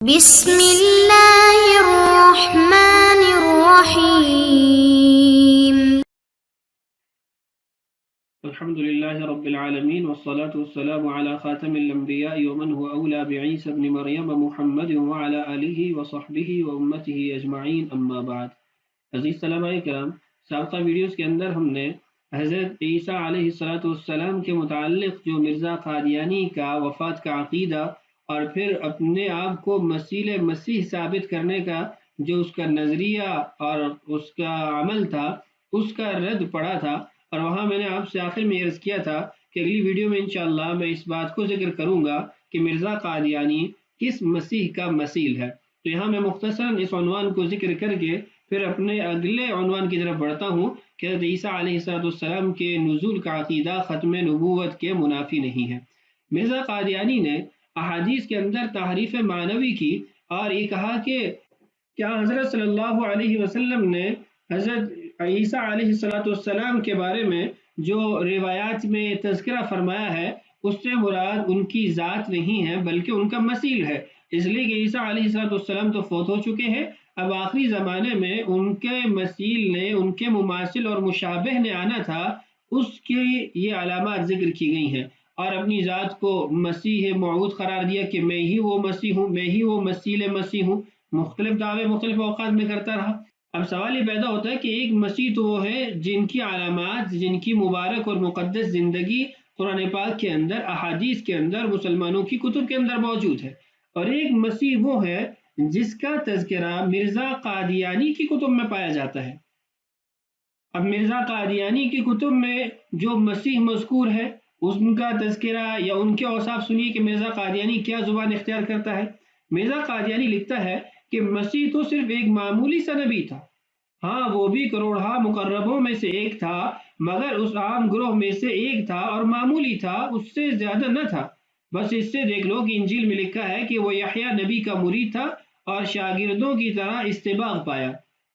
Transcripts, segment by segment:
بسم اللہ الرحمن الرحیم الحمد للہ رب العالمین والصلاة والسلام على خاتم الانبیاء ومن هو اولا بعیسی ابن مریم محمد وعلى آلہ وصحبہ وامتہ اجمعین اما بعد۔ عزیز طلباء کرام، سابقہ ویڈیوز کے اندر ہم نے حضرت عیسیٰ علیہ السلام کے متعلق جو مرزا قادیانی کا وفات کا عقیدہ اور پھر اپنے آپ کو مسیح ثابت کرنے کا جو اس کا نظریہ اور اس کا عمل تھا، اس کا رد پڑا تھا، اور وہاں میں نے آپ سے آخر میں عرض کیا تھا کہ اگلی ویڈیو میں انشاءاللہ میں اس بات کو ذکر کروں گا کہ مرزا قادیانی کس مسیح کا مثیل ہے۔ تو یہاں میں مختصراً اس عنوان کو ذکر کر کے پھر اپنے اگلے عنوان کی طرف بڑھتا ہوں کہ حضرت عیسیٰ علیہ السلام کے نزول کا عقیدہ ختم نبوت کے منافی نہیں ہے۔ مرزا قادیانی نے احادیث کے اندر تحریف معنوی کی اور یہ کہا کہ کیا حضرت صلی اللہ علیہ وسلم نے حضرت عیسیٰ علیہ السلام کے بارے میں جو روایات میں تذکرہ فرمایا ہے اس سے مراد ان کی ذات نہیں ہے بلکہ ان کا مثیل ہے، اس لیے کہ عیسیٰ علیہ السلام تو فوت ہو چکے ہیں، اب آخری زمانے میں ان کے مثیل نے، ان کے مماثل اور مشابہ نے آنا تھا، اس کی یہ علامات ذکر کی گئی ہیں، اور اپنی ذات کو مسیح موعود قرار دیا کہ میں ہی وہ مسیح ہوں، میں ہی وہ مثیل مسیح ہوں، مختلف دعوے مختلف اوقات میں کرتا رہا۔ اب سوال یہ پیدا ہوتا ہے کہ ایک مسیح تو وہ ہے جن کی علامات، جن کی مبارک اور مقدس زندگی قرآن پاک کے اندر، احادیث کے اندر، مسلمانوں کی کتب کے اندر موجود ہے، اور ایک مسیح وہ ہے جس کا تذکرہ مرزا قادیانی کی کتب میں پایا جاتا ہے۔ اب مرزا قادیانی کی کتب میں جو مسیح مذکور ہے ان کا تذکرہ یا ان کے اوصاف سنیے کہ مرزا قادیانی کیا زبان اختیار کرتا ہے۔ مرزا قادیانی لکھتا ہے کہ مسیح تو صرف ایک معمولی سا نبی تھا، ہاں وہ بھی کروڑہا مقربوں میں سے ایک تھا، مگر اس عام گروہ میں سے ایک تھا اور معمولی تھا، اس سے زیادہ نہ تھا۔ بس اس سے دیکھ لو کہ انجیل میں لکھا ہے کہ وہ یحییٰ نبی کا مرید تھا اور شاگردوں کی طرح استباغ پایا۔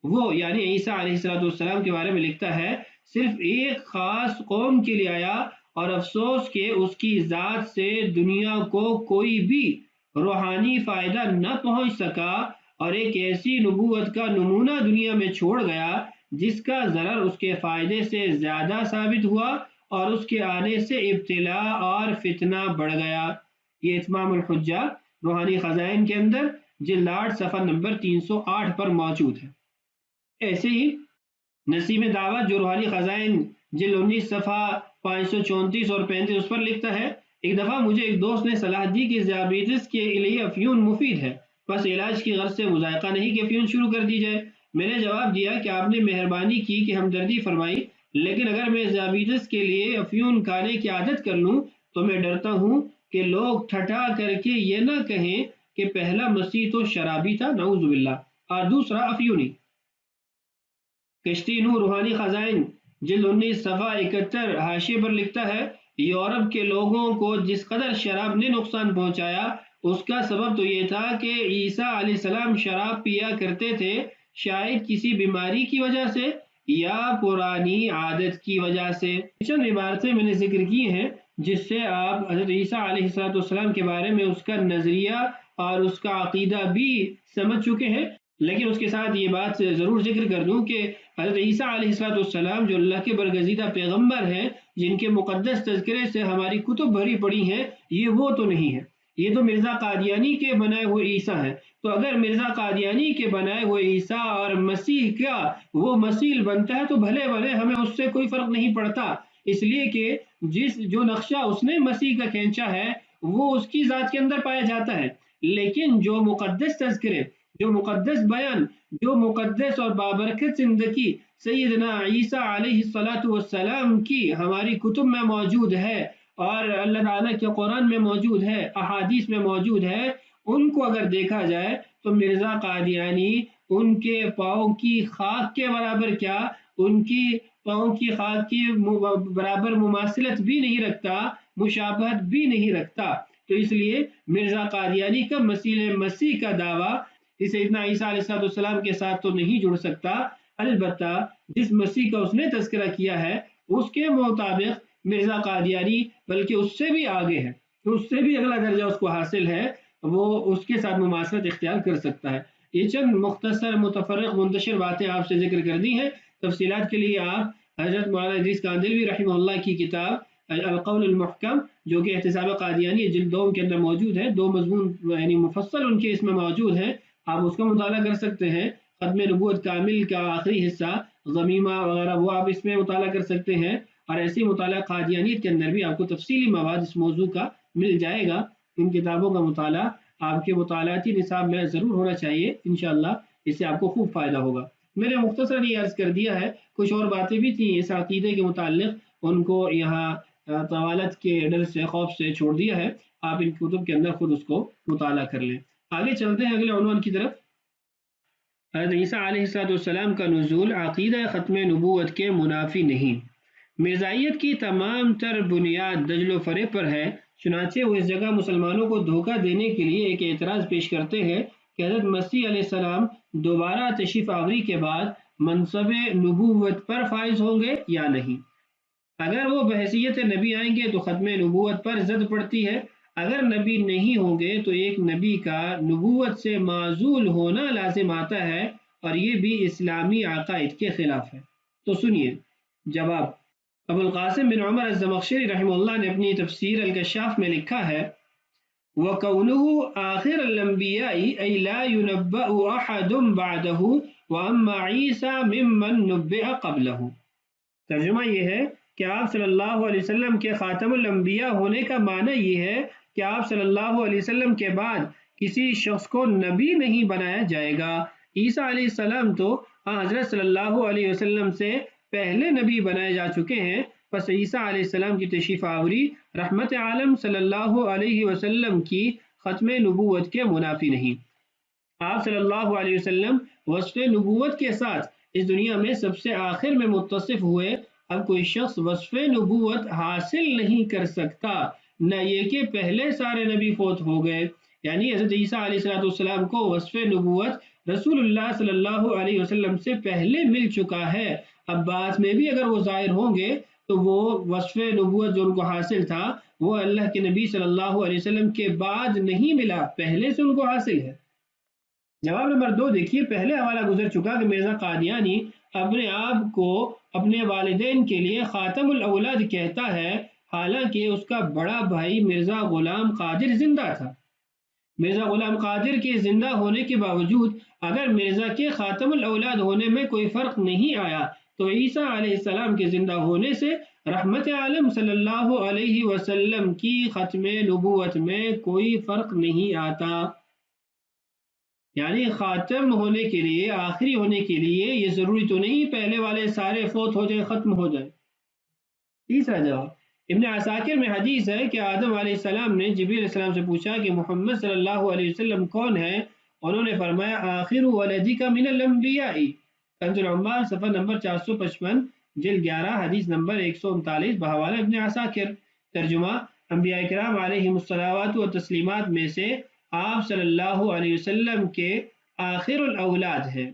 وہ یعنی عیسیٰ علیہ السلام کے بارے میں لکھتا ہے صرف ایک خاص قوم کے لیے آیا، اور افسوس کہ اس کی ذات سے دنیا کو کوئی بھی روحانی فائدہ نہ پہنچ سکا، اور ایک ایسی نبوت کا نمونہ دنیا میں چھوڑ گیا جس کا ضرر اس کے فائدے سے زیادہ ثابت ہوا اور اس کے آنے سے ابتلا اور فتنہ بڑھ گیا۔ یہ اتمام الحجہ روحانی خزائن کے اندر جلد 8 صفحہ نمبر 308 پر موجود ہے۔ ایسے ہی نسیم دعوت جو روحانی خزائن جلد 19 صفحہ 534 اور 35 اس پر لکھتا ہے، ایک دفعہ مجھے ایک دوست نے صلاح دی کہ ذیابیطس کے لیے افیون مفید ہے، بس علاج کی غرض سے مذائقہ نہیں کہ افیون شروع کر دی جائے۔ میں نے جواب دیا کہ آپ نے مہربانی کی کہ ہمدردی فرمائی، لیکن اگر میں ذیابیطس کے لیے افیون کھانے کی عادت کر لوں تو میں ڈرتا ہوں کہ لوگ ٹھٹھا کر کے یہ نہ کہیں کہ پہلا مسیح تو شرابی تھا، نعوذ باللہ، اور دوسرا افیونی۔ کشتی نور روحانی خزائن جلد 19 صفحہ 71 حاشیے پر لکھتا ہے، یورپ کے لوگوں کو جس قدر شراب نے نقصان پہنچایا اس کا سبب تو یہ تھا کہ عیسیٰ علیہ السلام شراب پیا کرتے تھے، شاید کسی بیماری کی وجہ سے یا پرانی عادت کی وجہ سے۔ چند عبارتیں میں نے ذکر کی ہیں جس سے آپ حضرت عیسیٰ علیہ السلام کے بارے میں اس کا نظریہ اور اس کا عقیدہ بھی سمجھ چکے ہیں، لیکن اس کے ساتھ یہ بات ضرور ذکر کر دوں کہ حضرت عیسیٰ علیہ السلام جو اللہ کے برگزیدہ پیغمبر ہیں، جن کے مقدس تذکرے سے ہماری کتب بھری پڑی ہیں، یہ وہ تو نہیں ہے، یہ تو مرزا قادیانی کے بنائے ہوئے عیسیٰ ہیں۔ تو اگر مرزا قادیانی کے بنائے ہوئے عیسیٰ اور مسیح کا وہ مثیل بنتا ہے تو بھلے بھلے ہمیں اس سے کوئی فرق نہیں پڑتا، اس لیے کہ جو نقشہ اس نے مسیح کا کھینچا ہے وہ اس کی ذات کے اندر پایا جاتا ہے، لیکن جو مقدس تذکرے، جو مقدس بیان، جو مقدس اور بابرکت زندگی سیدنا عیسیٰ علیہ السلام کی ہماری کتب میں موجود ہے اور اللہ تعالیٰ کے قرآن میں موجود ہے، احادیث میں موجود ہے، ان کو اگر دیکھا جائے تو مرزا قادیانی ان کے پاؤں کی خاک کے برابر کیا، ان کی پاؤں کی خاک کی برابر مماثلت بھی نہیں رکھتا، مشابہت بھی نہیں رکھتا۔ تو اس لیے مرزا قادیانی کا مثیل مسیح کا دعویٰ سیدنا عیسیٰ علیہ السلام کے ساتھ تو نہیں جڑ سکتا، البتہ جس مسیح کا اس نے تذکرہ کیا ہے اس کے مطابق مرزا قادیانی بلکہ اس سے بھی آگے ہے، اس سے بھی اگلا درجہ اس کو حاصل ہے، وہ اس کے ساتھ مماثلت اختیار کر سکتا ہے۔ یہ چند مختصر متفرق منتشر باتیں آپ سے ذکر کر دی ہیں۔ تفصیلات کے لیے آپ حضرت مولانا ادریس کاندھلوی رحمہ اللہ کی کتاب القول المحکم جو کہ احتساب قادیانی جلد 2 کے اندر موجود ہے، 2 مضمون یعنی مفصل ان کے اس میں موجود ہیں، آپ اس کا مطالعہ کر سکتے ہیں۔ ختم نبوت کامل کا آخری حصہ غمیمہ وغیرہ وہ آپ اس میں مطالعہ کر سکتے ہیں، اور ایسی مطالعہ قادیانیت کے اندر بھی آپ کو تفصیلی مواد اس موضوع کا مل جائے گا۔ ان کتابوں کا مطالعہ آپ کے مطالعاتی نصاب میں ضرور ہونا چاہیے، انشاءاللہ اس سے آپ کو خوب فائدہ ہوگا۔ میں نے مختصراً یہ عرض کر دیا ہے، کچھ اور باتیں بھی تھیں اس عقیدے کے متعلق، ان کو یہاں طوالت کے ڈر سے خوف سے چھوڑ دیا ہے، آپ ان کتب کے اندر خود اس کو مطالعہ کر لیں۔ آگے چلتے ہیں اگلے عنوان کی طرف۔ حضرت عیسیٰ علیہ السلام کا نزول عقیدہ ختم نبوت کے منافی نہیں۔ مرزائیت کی تمام تر بنیاد دجل و فریب پر ہے، چنانچہ وہ اس جگہ مسلمانوں کو دھوکہ دینے کے لیے ایک اعتراض پیش کرتے ہیں کہ حضرت مسیح علیہ السلام دوبارہ تشریف آوری کے بعد منصب نبوت پر فائز ہوں گے یا نہیں۔ اگر وہ بحیثیت نبی آئیں گے تو ختم نبوت پر زد پڑتی ہے، اگر نبی نہیں ہوں گے تو ایک نبی کا نبوت سے معزول ہونا لازم آتا ہے، اور یہ بھی اسلامی عقائد کے خلاف ہے۔ تو سنیے جواب۔ ابو القاسم بن عمر الزمخشری رحمہ اللہ نے اپنی تفسیر الکشاف میں لکھا ہے، وَقَوْلُهُ آخِرَ الْأَنْبِيَاءِ أَيْ لَا يُنَبَّأُ أَحَدٌ بَعْدَهُ وَأَمَّا عِيسَى مِمَّن نُبِّئَ قَبْلَهُ۔ ترجمہ یہ ہے کہ آپ صلی اللہ علیہ وسلم کے خاتم الانبیاء ہونے کا معنی یہ ہے کہ آپ صلی اللہ علیہ وسلم کے بعد کسی شخص کو نبی نہیں بنایا جائے گا۔ عیسیٰ علیہ السلام تو حضرت صلی اللہ علیہ وسلم سے پہلے نبی بنائے جا چکے ہیں، پس عیسیٰ علیہ السلام کی تشریف آوری رحمت عالم صلی اللہ علیہ وسلم کی ختم نبوت کے منافی نہیں۔ آپ صلی اللہ علیہ وسلم وصف نبوت کے ساتھ اس دنیا میں سب سے آخر میں متصف ہوئے۔ اب کوئی شخص وصف نبوت حاصل نہیں کر سکتا، نہ یہ کہ پہلے سارے نبی فوت ہو گئے، یعنی حضرت عیسیٰ علیہ السلام کو وصف نبوت رسول اللہ صلی اللہ علیہ وسلم سے پہلے مل چکا ہے۔ اب بعد میں بھی اگر وہ ظاہر ہوں گے تو وہ وصف نبوت جو ان کو حاصل تھا وہ اللہ کے نبی صلی اللہ علیہ وسلم کے بعد نہیں ملا، پہلے سے ان کو حاصل ہے۔ جواب نمبر 2 دیکھیے، پہلے حوالہ گزر چکا کہ مرزا قادیانی اپنے آپ کو اپنے والدین کے لیے خاتم الاولاد کہتا ہے، حالانکہ اس کا بڑا بھائی مرزا غلام قادر زندہ تھا۔ مرزا غلام قادر کے زندہ ہونے کے باوجود اگر مرزا کے خاتم الاولاد ہونے میں کوئی فرق نہیں آیا تو عیسیٰ علیہ السلام کے زندہ ہونے سے رحمت عالم صلی اللہ علیہ وسلم کی ختم نبوت میں کوئی فرق نہیں آتا۔ یعنی خاتم ہونے کے لیے، آخری ہونے کے لیے یہ ضروری تو نہیں پہلے والے سارے فوت ہو جائے، ختم ہو جائے۔ تیسرا جواب، ابن عساکر میں حدیث ہے کہ آدم علیہ السلام نے جبریل علیہ السلام سے پوچھا کہ محمد صلی اللہ علیہ وسلم کون ہے؟ انہوں نے فرمایا آخر ولدک من الانبیاء، کنز العمار صفحہ نمبر 455 جلد 11 حدیث نمبر 139 بحوالہ ابن عساکر۔ ترجمہ، انبیاء کرام علیہم الصلوات و تسلیمات میں سے آپ صلی اللہ علیہ وسلم کے آخر الاولاد ہیں،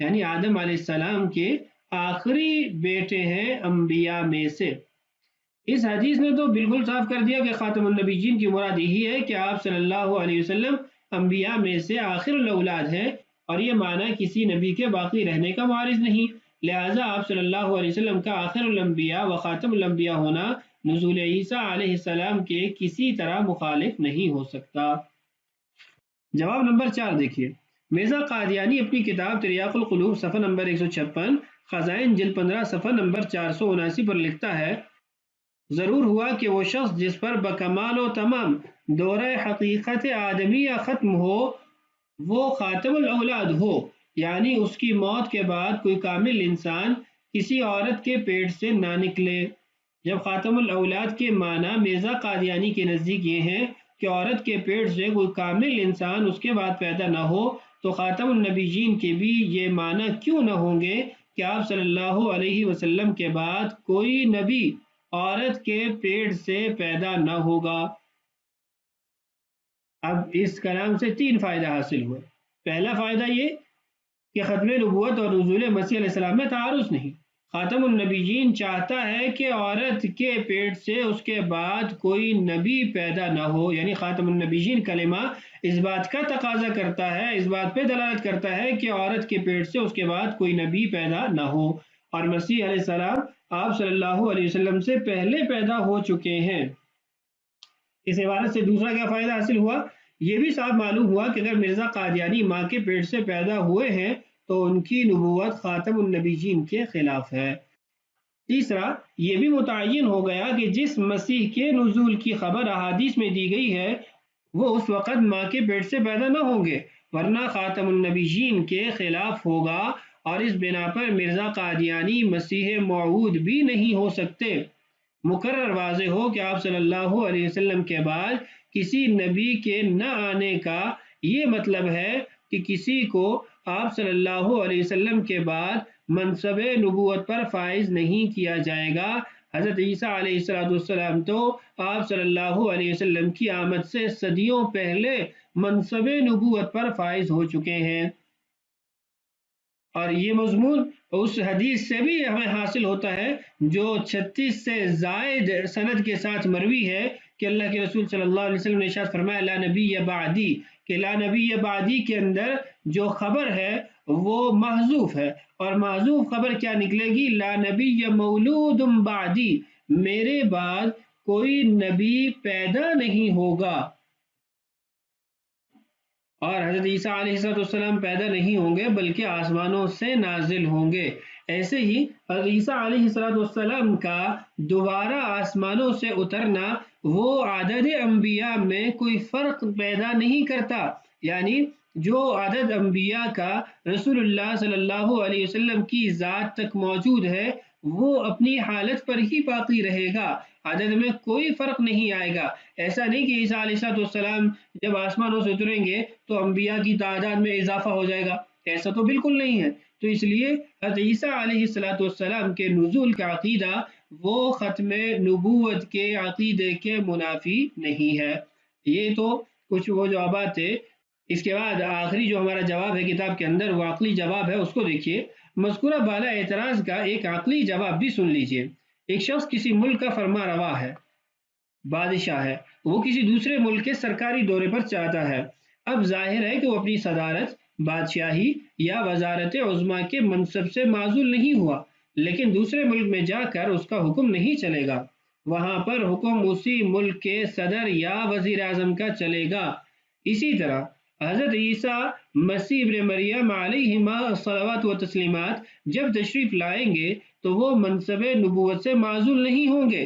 یعنی آدم علیہ السلام کے آخری بیٹے ہیں انبیاء میں سے۔ اس حدیث نے تو بالکل صاف کر دیا کہ خاتم النبیین کی مراد یہی ہے کہ آپ صلی اللہ علیہ وسلم انبیاء میں سے آخر الاولاد ہیں، اور یہ معنی کسی نبی کے باقی رہنے کا معارض نہیں، لہٰذا آپ صلی اللہ علیہ وسلم کا آخر الانبیاء و خاتم الانبیاء ہونا نزول عیسیٰ علیہ السلام کے کسی طرح مخالف نہیں ہو سکتا۔ جواب نمبر 4 دیکھیے، مرزا قادیانی اپنی کتاب تریاق القلوب صفحہ نمبر 156 خزائن جلد 15 صفحہ نمبر 479 پر لکھتا ہے، ضرور ہوا کہ وہ شخص جس پر بکمال و تمام دورہ حقیقت آدمیہ ختم ہو وہ خاتم الاولاد ہو، یعنی اس کی موت کے بعد کوئی کامل انسان کسی عورت کے پیٹ سے نہ نکلے۔ جب خاتم الاولاد کے معنی مرزا قادیانی کے نزدیک یہ ہیں کہ عورت کے پیٹ سے کوئی کامل انسان اس کے بعد پیدا نہ ہو، تو خاتم النبیین کے بھی یہ معنی کیوں نہ ہوں گے کہ آپ صلی اللہ علیہ وسلم کے بعد کوئی نبی عورت کے پیٹ سے پیدا نہ ہوگا۔ اب اس کلام سے 3 فائدہ حاصل ہوئے۔ پہلا فائدہ یہ کہ ختم نبوت اور نزول مسیح علیہ السلام میں تعارض نہیں، خاتم النبیین چاہتا ہے کہ عورت کے پیٹ سے اس کے بعد کوئی نبی پیدا نہ ہو، یعنی خاتم النبیین کلمہ اس بات کا تقاضا کرتا ہے، اس بات پہ دلالت کرتا ہے کہ عورت کے پیٹ سے اس کے بعد کوئی نبی پیدا نہ ہو، اور مسیح علیہ السلام آپ صلی اللہ علیہ وسلم سے پہلے پیدا ہو چکے ہیں۔ اس عبارت سے دوسرا کیا فائدہ حاصل ہوا؟ یہ بھی صاف معلوم ہوا کہ اگر مرزا قادیانی ماں کے پیٹ سے پیدا ہوئے ہیں تو ان کی نبوت خاتم النبیین کے خلاف ہے۔ تیسرا، یہ بھی متعین ہو گیا کہ جس مسیح کے نزول کی خبر احادیث میں دی گئی ہے وہ اس وقت ماں کے پیٹ سے پیدا نہ ہوں گے، ورنہ خاتم النبیین کے خلاف ہوگا، اور اس بنا پر مرزا قادیانی مسیح موعود بھی نہیں ہو سکتے۔ مقرر واضح ہو کہ آپ صلی اللہ علیہ وسلم کے بعد کسی نبی کے نہ آنے کا یہ مطلب ہے کہ کسی کو آپ صلی اللہ علیہ وسلم کے بعد منصب نبوت پر فائز نہیں کیا جائے گا۔ حضرت عیسیٰ علیہ السلام تو آپ صلی اللہ علیہ وسلم کی آمد سے صدیوں پہلے منصب نبوت پر فائز ہو چکے ہیں، اور یہ مضمون اس حدیث سے بھی ہمیں حاصل ہوتا ہے جو 36 سے زائد سند کے ساتھ مروی ہے کہ اللہ کے رسول صلی اللہ علیہ وسلم نے ارشاد فرمایا لا نبی بعدی، کہ لا نبی بعدی کے اندر جو خبر ہے وہ محذوف ہے، اور محذوف خبر کیا نکلے گی؟ لا نبی مولود بعدی، میرے بعد کوئی نبی پیدا نہیں ہوگا، اور حضرت عیسیٰ علیہ السلام پیدا نہیں ہوں گے بلکہ آسمانوں سے نازل ہوں گے۔ ایسے ہی حضرت عیسیٰ علیہ السلام کا دوبارہ آسمانوں سے اترنا وہ عدد انبیاء میں کوئی فرق پیدا نہیں کرتا، یعنی جو عدد انبیاء کا رسول اللہ صلی اللہ علیہ وسلم کی ذات تک موجود ہے وہ اپنی حالت پر ہی باقی رہے گا، عدد میں کوئی فرق نہیں آئے گا۔ ایسا نہیں کہ عیسیٰ علیہ السلام جب آسمانوں سے اتریں گے تو انبیاء کی تعداد میں اضافہ ہو جائے گا، ایسا تو بالکل نہیں ہے۔ تو اس لیے حضرت عیسیٰ علیہ السلام کے نزول کا عقیدہ وہ ختم نبوت کے عقیدے کے منافی نہیں ہے۔ یہ تو کچھ وہ جوابات تھے۔ اس کے بعد آخری جو ہمارا جواب ہے کتاب کے اندر وہ عقلی جواب ہے، اس کو دیکھیے۔ مذکورہ بالا اعتراض کا ایک عقلی جواب بھی سن لیجئے۔ ایک شخص کسی ملک کا فرما روا ہے، بادشاہ ہے، وہ کسی دوسرے ملک کے سرکاری دورے پر چاہتا ہے۔ اب ظاہر ہے کہ وہ اپنی صدارت، بادشاہی یا وزارت عظمیٰ کے منصب سے معزول نہیں ہوا، لیکن دوسرے ملک میں جا کر اس کا حکم نہیں چلے گا، وہاں پر حکم اسی ملک کے صدر یا وزیر اعظم کا چلے گا۔ اسی طرح حضرت عیسیٰ مسیح ابن مریم علیہما الصلوات و تسلیمات جب تشریف لائیں گے تو وہ منصب نبوت سے معزول نہیں ہوں گے،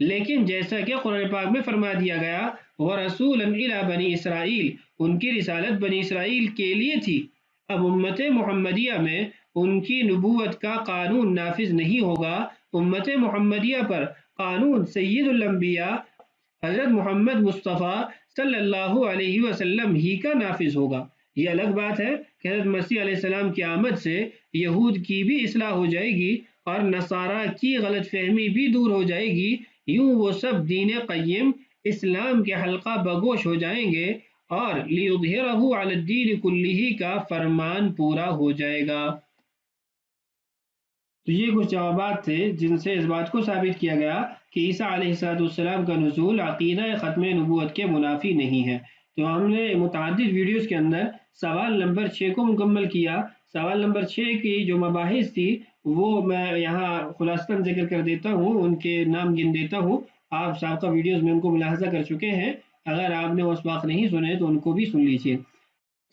لیکن جیسا کہ قرآن پاک میں فرما دیا گیا وَرَسُولًا إِلَىٰ بَنِي اسرائیل، ان کی رسالت بنی اسرائیل کے لیے تھی۔ اب امت محمدیہ میں ان کی نبوت کا قانون نافذ نہیں ہوگا، امت محمدیہ پر قانون سید الانبیاء حضرت محمد مصطفیٰ صلی اللہ علیہ وسلم ہی کا نافذ ہوگا۔ یہ الگ بات ہے کہ حضرت مسیح علیہ السلام کی آمد سے یہود کی بھی اصلاح ہو جائے گی اور نصارہ کی غلط فہمی بھی دور ہو جائے گی، یوں وہ سب دین قیم اسلام کے حلقہ بگوش ہو جائیں گے اور لِيُظْهِرَهُ عَلَى الدِّينِ كُلِّهِ کا فرمان پورا ہو جائے گا۔ تو یہ کچھ جوابات تھے جن سے اس بات کو ثابت کیا گیا کہ عیسیٰ علیہ السلام کا نزول عقیدہ ختم نبوت کے منافی نہیں ہے۔ تو ہم نے متعدد ویڈیوز کے اندر سوال نمبر 6 کو مکمل کیا۔ سوال نمبر 6 کی جو مباحث تھی وہ میں یہاں خلاصتاً ذکر کر دیتا ہوں، ان کے نام گن دیتا ہوں۔ آپ سابقہ ویڈیوز میں ان کو ملاحظہ کر چکے ہیں، اگر آپ نے اس وقت نہیں سنے تو ان کو بھی سن لیجیے۔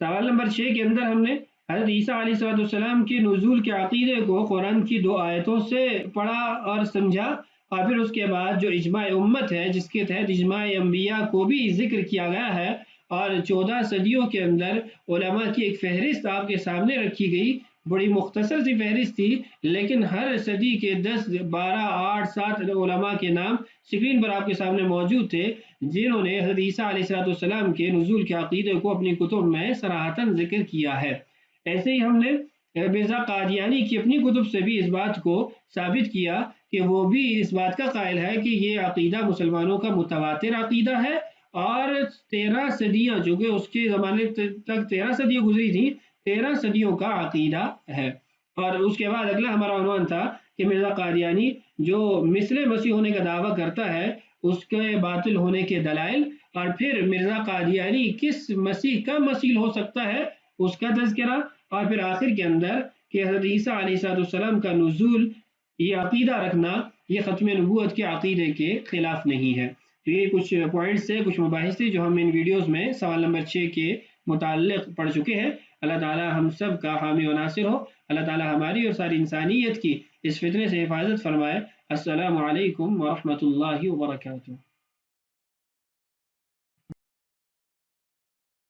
سوال نمبر 6 کے اندر ہم نے حضرت عیسیٰ علیہ السلام کے نزول کے عقیدے کو قرآن کی 2 آیتوں سے پڑھا اور سمجھا، اور پھر اس کے بعد جو اجماع امت ہے جس کے تحت اجماع انبیاء کو بھی ذکر کیا گیا ہے، اور 14 صدیوں کے اندر علماء کی ایک فہرست آپ کے سامنے رکھی گئی، بڑی مختصر سی فہرست تھی، لیکن ہر صدی کے 10 12 8 7 علماء کے نام اسکرین پر آپ کے سامنے موجود تھے جنہوں نے حضرت عیسیٰ علیہ السلام کے نزول کے عقیدے کو اپنی کتب میں صراحتاً ذکر کیا ہے۔ ایسے ہی ہم نے مرزا قادیانی کی اپنی کتب سے بھی اس بات کو ثابت کیا کہ وہ بھی اس بات کا قائل ہے کہ یہ عقیدہ مسلمانوں کا متواتر عقیدہ ہے، اور 13 صدیاں چونکہ اس کے زمانے تک 13 صدیاں گزری تھیں، 13 صدیوں کا عقیدہ ہے۔ اور اس کے بعد اگلا ہمارا عنوان تھا کہ مرزا قادیانی جو مثل مسیح ہونے کا دعویٰ کرتا ہے اس کے باطل ہونے کے دلائل، اور پھر مرزا قادیانی کس مسیح کا مثیل ہو سکتا ہے اس کا تذکرہ، اور پھر آخر کے اندر کہ حضرت عیسیٰ علیہ السلام کا نزول، یہ عقیدہ رکھنا یہ ختم نبوت کے عقیدے کے خلاف نہیں ہے۔ تو یہ کچھ پوائنٹس تھے، کچھ مباحث تھے جو ہم ان ویڈیوز میں سوال نمبر 6 کے متعلق پڑھ چکے ہیں۔ اللہ تعالی ہم سب کا حامی و ناصر ہو، اللہ تعالی ہماری اور ساری انسانیت کی اس فتنے سے حفاظت فرمائے۔ السلام علیکم ورحمۃ اللہ وبرکاتہ۔